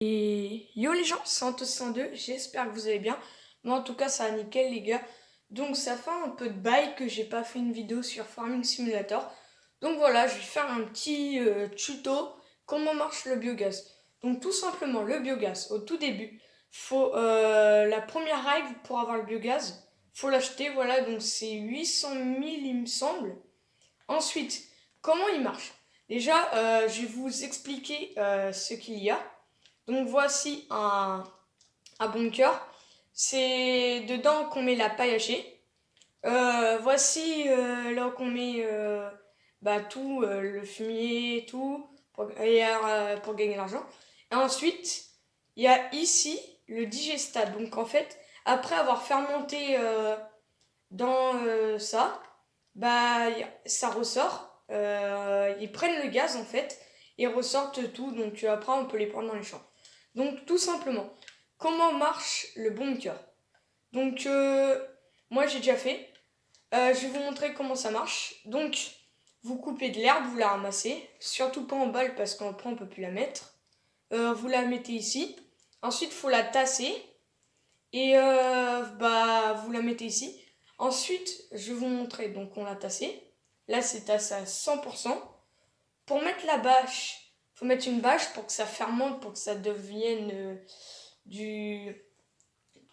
Et yo les gens, c'est Antos102, j'espère que vous allez bien. Moi en tout cas ça va nickel les gars. Donc ça fait un peu de bail que j'ai pas fait une vidéo sur Farming Simulator. Donc voilà, je vais faire un petit tuto comment marche le biogaz. Donc tout simplement le biogaz, au tout début, faut la première règle pour avoir le biogaz, faut l'acheter, voilà, donc c'est 800 000 il me semble. Ensuite, comment il marche? Déjà, je vais vous expliquer ce qu'il y a. Donc voici un bunker. C'est dedans qu'on met la paille hachée. Voici là où qu'on met tout, le fumier, tout, pour gagner l'argent. Et ensuite, il y a ici le digestat. Donc en fait, après avoir fermenté dans ça, ça ressort. Ils prennent le gaz en fait et ressortent tout. Donc après, on peut les prendre dans les champs. Donc tout simplement, comment marche le bunker? Donc moi j'ai déjà fait. Je vais vous montrer comment ça marche. Donc vous coupez de l'herbe, vous la ramassez, surtout pas en balle parce qu'après on peut plus la mettre. Vous la mettez ici. Ensuite il faut la tasser et vous la mettez ici. Ensuite je vais vous montrer, donc on l'a tassée. Là c'est tassé à 100%. Pour mettre la bâche, faut mettre une bâche pour que ça fermente, pour que ça devienne de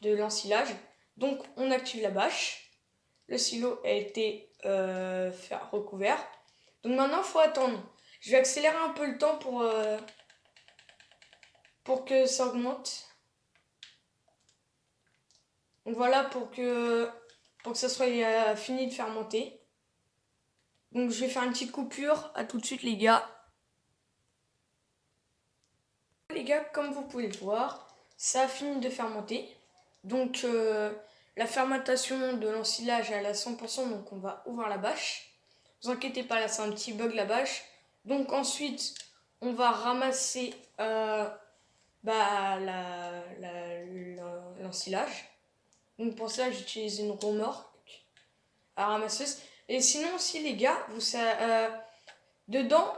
l'ensilage. Donc on active la bâche. Le silo a été recouvert. Donc maintenant il faut attendre. Je vais accélérer un peu le temps pour que ça augmente. Donc voilà pour que ça soit fini de fermenter. Donc je vais faire une petite coupure. À tout de suite les gars. Les gars, comme vous pouvez le voir, ça a fini de fermenter. Donc la fermentation de l'ensilage est à 100%, donc on va ouvrir la bâche. Ne vous inquiétez pas, là c'est un petit bug la bâche. Donc ensuite, on va ramasser l'ensilage. Donc pour ça, j'utilise une remorque à ramasseuse. Et sinon aussi les gars, dedans,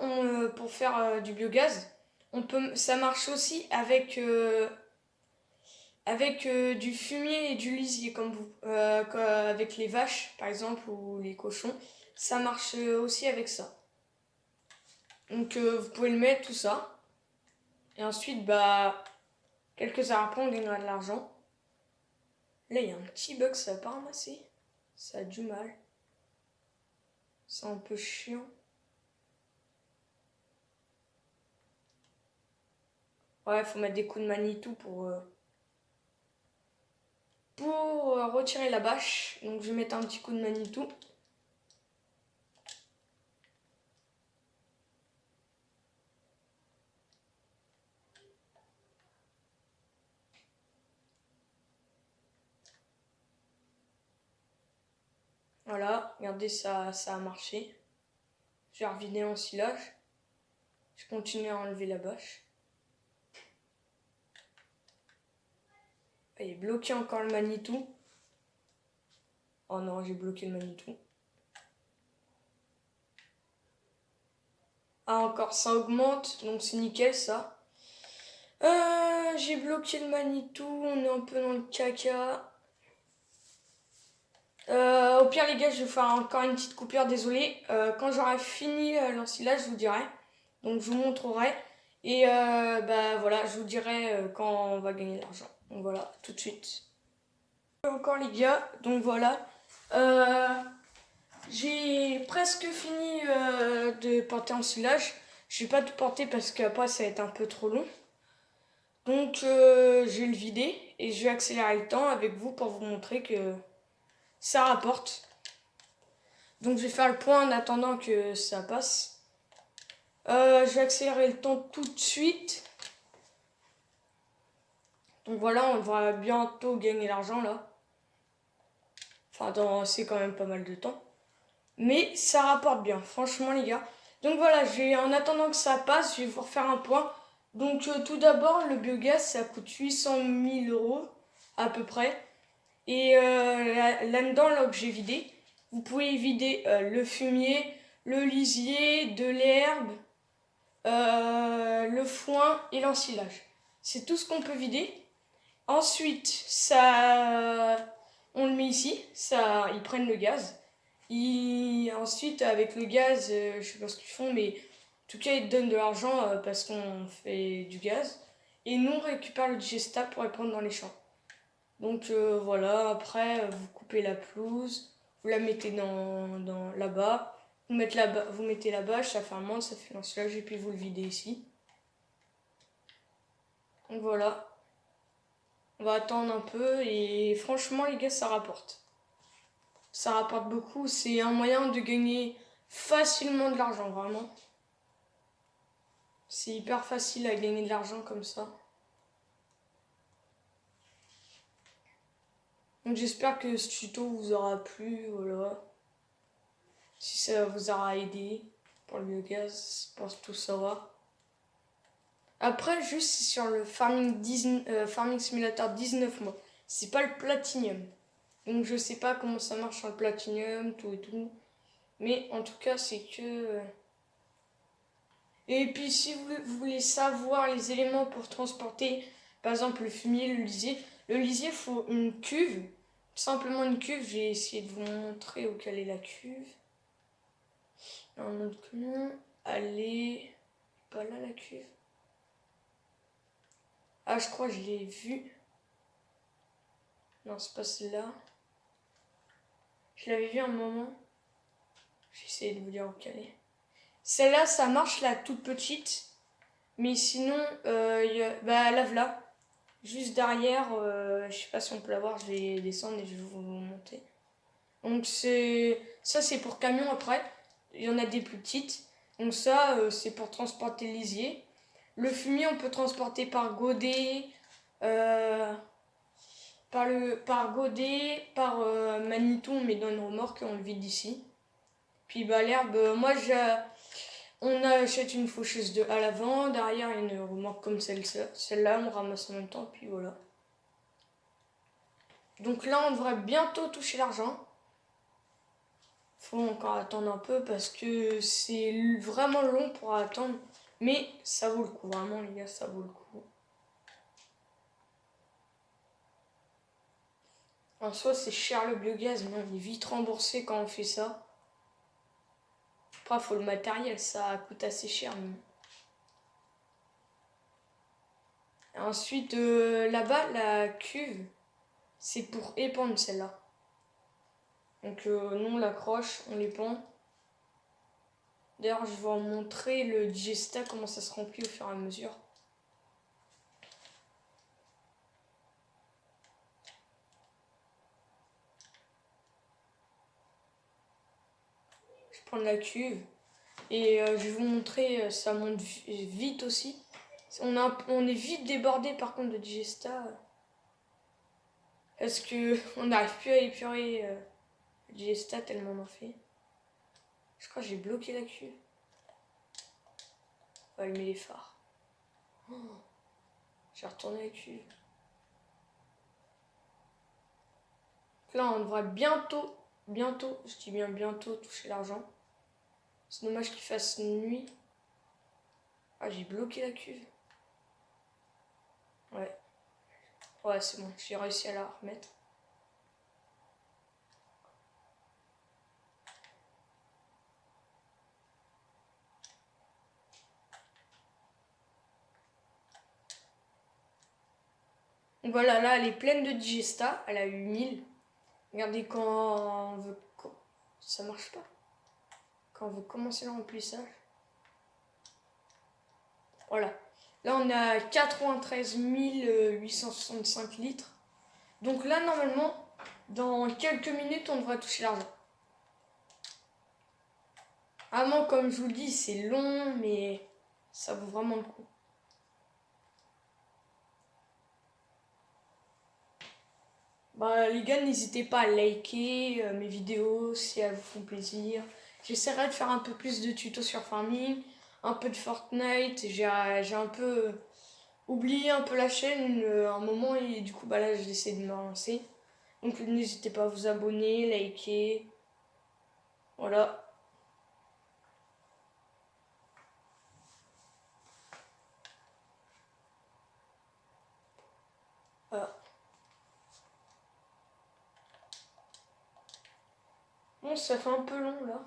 pour faire du biogaz, ça marche aussi avec du fumier et du lisier avec les vaches par exemple ou les cochons. Ça marche aussi avec ça. Donc vous pouvez le mettre tout ça. Et ensuite, quelques heures après, on gagnera de l'argent. Là, il y a un petit bug, ça n'a pas ramassé. Ça a du mal. C'est un peu chiant. Ouais, faut mettre des coups de Manitou pour retirer la bâche. Donc je vais mettre un petit coup de Manitou. Voilà, regardez, ça a marché. Je vais revider l'ensilage. Je continue à enlever la bâche. Il est bloqué encore le Manitou. Oh non, j'ai bloqué le Manitou. Ah encore, ça augmente, donc c'est nickel ça. J'ai bloqué le Manitou, on est un peu dans le caca. Au pire les gars, je vais faire encore une petite coupure, désolé. Quand j'aurai fini l'ensilage, je vous dirai. Donc je vous montrerai. Et voilà, je vous dirai quand on va gagner de l'argent. Donc voilà, tout de suite. Encore les gars, donc voilà. J'ai presque fini de porter ensilage. Je vais pas tout porter parce qu'après ça va être un peu trop long. Donc je vais le vider et je vais accélérer le temps avec vous pour vous montrer que ça rapporte. Donc je vais faire le point en attendant que ça passe. Je vais accélérer le temps tout de suite. Donc voilà, on va bientôt gagner l'argent là. Enfin, c'est quand même pas mal de temps. Mais ça rapporte bien, franchement les gars. Donc voilà, en attendant que ça passe, je vais vous refaire un point. Donc tout d'abord, le biogaz, ça coûte 800 000 € à peu près. Et là-dedans, là où j'ai vidé, vous pouvez vider le fumier, le lisier, de l'herbe, le foin et l'ensilage. C'est tout ce qu'on peut vider. Ensuite, ça, on le met ici. Ça, ils prennent le gaz. Ensuite, avec le gaz, je sais pas ce qu'ils font, mais en tout cas, ils te donnent de l'argent parce qu'on fait du gaz. Et nous, on récupère le digesta pour les prendre dans les champs. Donc voilà, après, vous coupez la pelouse, vous la mettez dans là-bas. Vous mettez la bâche, ça fermente, ça fait l'ensilage et puis vous le videz ici. Donc voilà. On va attendre un peu et franchement les gars ça rapporte. Ça rapporte beaucoup, c'est un moyen de gagner facilement de l'argent vraiment. C'est hyper facile à gagner de l'argent comme ça. Donc j'espère que ce tuto vous aura plu, voilà. Si ça vous aura aidé pour le biogaz, pour tout savoir. Après, juste sur le Farming Simulator 19 mois, c'est pas le Platinum. Donc je sais pas comment ça marche sur le Platinum, tout et tout. Mais en tout cas, c'est que... Et puis si vous voulez savoir les éléments pour transporter, par exemple le fumier, le lisier, il faut une cuve. Simplement une cuve, je vais essayer de vous montrer où quelle est la cuve. Un autre nom, allez... Pas là la cuve. Ah, je crois que je l'ai vue. Non, c'est pas celle-là. Je l'avais vue un moment. J'essaie de vous dire où qu'elle est. Celle-là, ça marche, la toute petite. Mais sinon, la voilà. Juste derrière, je sais pas si on peut la voir, je vais descendre et je vais vous monter. Donc ça c'est pour camion après. Il y en a des plus petites. Donc ça c'est pour transporter le lisier. Le fumier on peut transporter par godet, par godet, par magnéto, on met dans une remorque et on le vide ici. Puis l'herbe, on achète une faucheuse à l'avant, derrière il y a une remorque comme celle-là, on ramasse en même temps, puis voilà. Donc là on devrait bientôt toucher l'argent. Faut encore attendre un peu parce que c'est vraiment long pour attendre. Mais ça vaut le coup, vraiment les gars, ça vaut le coup. En soi c'est cher le biogaz, mais on est vite remboursé quand on fait ça. Après faut le matériel, ça coûte assez cher. Et ensuite là-bas, la cuve, c'est pour épandre celle-là. Donc nous on l'accroche, on l'épand. D'ailleurs je vais vous montrer le digesta, comment ça se remplit au fur et à mesure. Je prends la cuve et je vais vous montrer, ça monte vite aussi. On est vite débordé par contre de digesta. Parce que on n'arrive plus à épurer le digesta tellement on en fait. Je crois que j'ai bloqué la cuve. On va allumer les phares. Oh, j'ai retourné la cuve. Là on devrait bientôt, je dis bien bientôt, toucher l'argent. C'est dommage qu'il fasse nuit. Ah, j'ai bloqué la cuve. Ouais, c'est bon, j'ai réussi à la remettre. Donc voilà, là elle est pleine de digesta, elle a eu 1000. Regardez quand on veut... Ça marche pas. Quand on veut commencer le remplissage. Voilà. Là on a 93 865 litres. Donc là normalement, dans quelques minutes on devrait toucher l'argent. Vraiment comme je vous le dis, c'est long mais ça vaut vraiment le coup. Les gars, n'hésitez pas à liker mes vidéos si elles vous font plaisir. J'essaierai de faire un peu plus de tutos sur Farming, un peu de Fortnite. J'ai un peu oublié un peu la chaîne un moment et du coup là j'essaie de me relancer. Donc n'hésitez pas à vous abonner, liker. Voilà. ça fait un peu long là.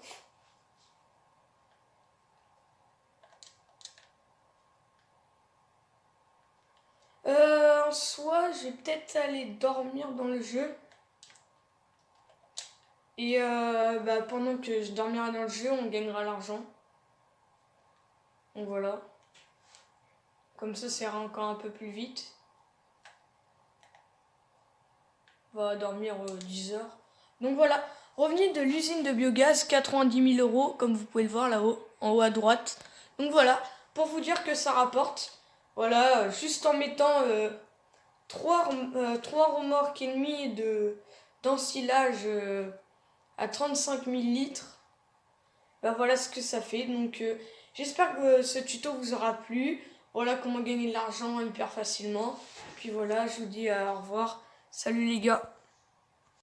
En soi, je vais peut-être aller dormir dans le jeu. Et pendant que je dormirai dans le jeu, on gagnera l'argent. Donc voilà. Comme ça ira encore un peu plus vite. On va dormir 10 heures. Donc voilà. Revenez de l'usine de biogaz, 90 000 €, comme vous pouvez le voir là-haut, en haut à droite. Donc voilà, pour vous dire que ça rapporte. Voilà, juste en mettant 3 remorques et demie d'ensilage à 35 000 litres. Bah voilà ce que ça fait. Donc j'espère que ce tuto vous aura plu. Voilà comment gagner de l'argent hyper facilement. Puis voilà, je vous dis au revoir. Salut les gars.